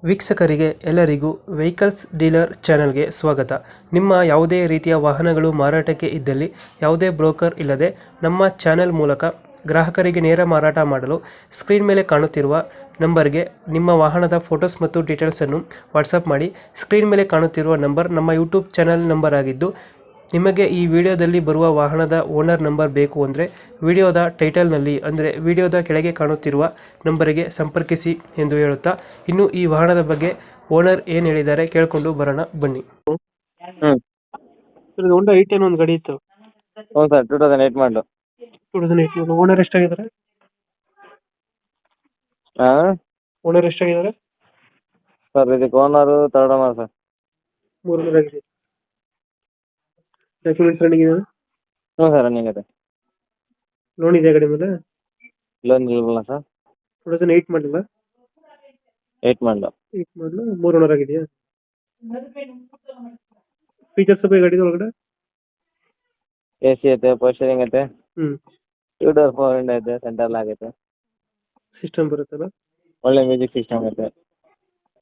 ವೀಕ್ಷಕರಿಗೆ ಎಲ್ಲರಿಗೂ vehicles dealer ಚಾನೆಲ್ಗೆ ಸ್ವಾಗತ. ನಿಮ್ಮ ಯಾವುದೇ ರೀತಿಯ ವಾಹನಗಳು ಮಾರಾಟಕ್ಕೆ ಇದ್ದಲ್ಲಿ ಯಾವುದೇ ಬ್ರೋಕರ್ ಇಲ್ಲದೆ ನಮ್ಮ ಚಾನೆಲ್ ಮೂಲಕ ಗ್ರಾಹಕರಿಗೆ ನೇರ ಮಾರಾಟ ಮಾಡಲು ಸ್ಕ್ರೀನ್ ಮೇಲೆ ಕಾಣುತ್ತಿರುವ ನಂಬರ್ಗೆ ನಿಮ್ಮ ವಾಹನದ ಫೋಟೋಸ್ ಮತ್ತು ಡೀಟೇಲ್ಸನ್ನು ವಾಟ್ಸಪ್ ಮಾಡಿ. ಸ್ಕ್ರೀನ್ ಮೇಲೆ ಕಾಣುತ್ತಿರುವ ನಂಬರ್ ನಮ್ಮ ಯೂಟ್ಯೂಬ್ ಚಾನೆಲ್ ನಂಬರ್ ಆಗಿದ್ದು, ನಿಮಗೆ ಈ ವಿಡಿಯೋದಲ್ಲಿ ಬರುವ ವಾಹನದ ಓನರ್ ನಂಬರ್ ಬೇಕು ಅಂದರೆ ವಿಡಿಯೋದ ಟೈಟಲ್ನಲ್ಲಿ ಅಂದರೆ ವಿಡಿಯೋದ ಕೆಳಗೆ ಕಾಣುತ್ತಿರುವ ನಂಬರಿಗೆ ಸಂಪರ್ಕಿಸಿ ಎಂದು ಹೇಳುತ್ತಾ, ಇನ್ನು ಈ ವಾಹನದ ಬಗ್ಗೆ ಓನರ್ ಏನು ಹೇಳಿದ್ದಾರೆ ಕೇಳಿಕೊಂಡು ಬರೋಣ ಬನ್ನಿ. ಹ್ಮ್ ಹೋಂಡಾ ಐಟೆನ್ ಒಂದು ಗಾಡಿ ಇತ್ತು, ಹೌದು ಸರ್ 2008 ಮಾಡಲು. 2008. ಓನರ್ ಎಷ್ಟಾಗಿದ್ದಾರೆ? ಹಾ ಓನರ್ ಎಷ್ಟಾಗಿದ್ದಾರೆ? ಸರ್ ಇದಕ್ಕೆ ಓನರು ತರ್ಡ್ ಓನರ್ ಸರ್. 3 ಆಗಿದೆ. ಡಾಕ್ಯುಮೆಂಟ್ಸ್ ರನ್ನಿಂಗ್ ಇದೆ? ಹ್ಞೂ ಸರ್ ರನ್ನಿಂಗ್ ಇದೆ. ಲೋನ್ ಇದೆ ಗಾಡಿ ಮೇಲೆ? ಲೋನ್ ಇಲ್ವಲ್ಲ ಸರ್. 2008 ಮಾಡಲಿಲ್ಲ? 8 ಮಾಡಲು. 8 ಮಾಡಲು 3 ಓನರ್ ಆಗಿದೆಯಾ? ಫೀಚರ್ಸ್ ಬಗ್ಗೆ ಗಾಡಿ ಒಳಗಡೆ? ಎ ಸಿ ಐತೆ, ಪೋಸ್ಟರಿಂಗ್ ಐತೆ, ಹ್ಮ್ 2 ಡೋರ್ 4 ವಿಂಡೋ ಐತೆ, ಸೆಂಟ್ರಲ್ ಆಗೈತೆ, ಸಿಸ್ಟಮ್ ಬರುತ್ತಲ್ಲ? ಒಳ್ಳೆ ಮ್ಯೂಸಿಕ್ ಸಿಸ್ಟಮ್ ಐತೆ.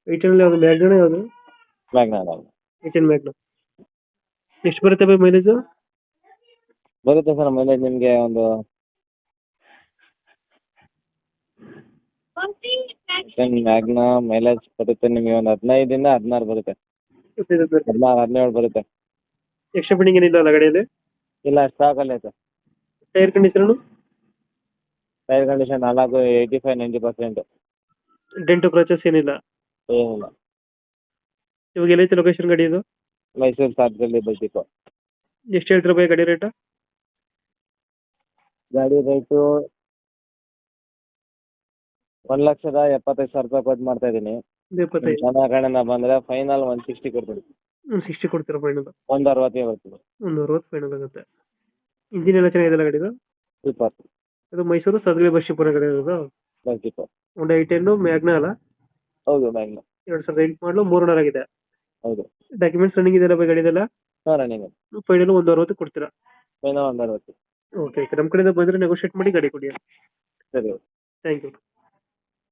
18 ಯಾವುದು ಮ್ಯಾಗ್ನ ಯಾವುದು? Magna 18 Magna. ಎಷ್ಟು ಬರುತ್ತೆ ಬೈ ಮೈಲೇಜ್? ಬರುತ್ತೆ ಸರ್ ಮೈಲೇಜ್ ನಿಮಗೆ ಒಂದು ಮ್ಯಾಗ್ನಾ ಮೈಲೇಜ್ ಬರುತ್ತೆ ನಿಮಗೆ ಒಂದು 15 ಇಂದ 16 ಬರುತ್ತೆ. 16 17 ಬರುತ್ತೆ. ಎಕ್ಸ್ಟ್ರಾ ಬಿಡಿಂಗ್ ಏನಿಲ್ಲ ಅಲ್ಲ ಗಾಡಿಯಲ್ಲಿ? ಇಲ್ಲ ಸ್ಟಾಕಲ್ಲಿ ಐತೆ. Tyre condition? Tyre condition 85-90%. Dent scratches ಏನಿಲ್ಲ? ಏನಿಲ್ಲ. ಇವಾಗ ಎಲ್ಲೈತೆ ಲೊಕೇಶನ್ ಗಾಡಿ ಇದು? ಮೈಸೂರು ಸಾಗರದಲ್ಲಿ ಬೈತಿತ್ತು. ಎಷ್ಟು ಹೇಳ್ತೀರಾ ಬೈ ಗಾಡಿ ರೇಟ್? ಗಾಡಿ ರೇಟು 1,75,000 ಕೊಟ್ಟು ಮಾಡ್ತಾ ಇದ್ದೀನಿ. 75. ನನ್ನ ಕಡೆಯಿಂದ ಬಂದರೆ ಫೈನಲ್ 160 ಕೊಡ್ತೀನಿ. 60 ಕೊಡ್ತೀರಾ ಫೈನಲ್? 160 ಬರ್ತೀನಿ. 160 ಫೈನಲ್ ಆಗುತ್ತೆ. ಇಂಜಿನ್ ಎಲ್ಲ ಚೆನ್ನಾಗಿದೆ ಗಾಡಿದು? ಸೂಪರ್. ಅದು ಮೈಸೂರು ಸದಗಲಿ ಬಸ್ಸಿಪುರ ಗಾಡಿ ಇರೋದು? ಬರ್ತಿತ್ತು. ಒಂದು ಐಟೆನ್ ಮ್ಯಾಗ್ನಾ ಅಲ್ಲ? ಹೌದು ಮ್ಯಾಗ್ನಾ. 2008 ಮಾಡಲು 3 ಓನರ್ ಆಗಿದೆ. ಹೌದು. ಡಾಕ್ಯುಮೆಂಟ್ಸ್ ರನ್ನಿಂಗ್ ಇದೆಯಲ್ಲ ಬೈ ಗಾಡಿದೆಲ್ಲ? ಹಾಂ ರನ್ನಿಂಗ್. ಫೈನಲ್ 160 ಕೊಡ್ತೀರಾ? ಫೈನಲ್ 160. ಓಕೆ, ನಮ್ಮ ಕಡೆಯಿಂದ ಬಂದರೆ ನೆಗೋಷಿಯೇಟ್ ಮಾಡಿ ಗಾಡಿ ಕೊಡಿ. ಸರಿ. Thank you.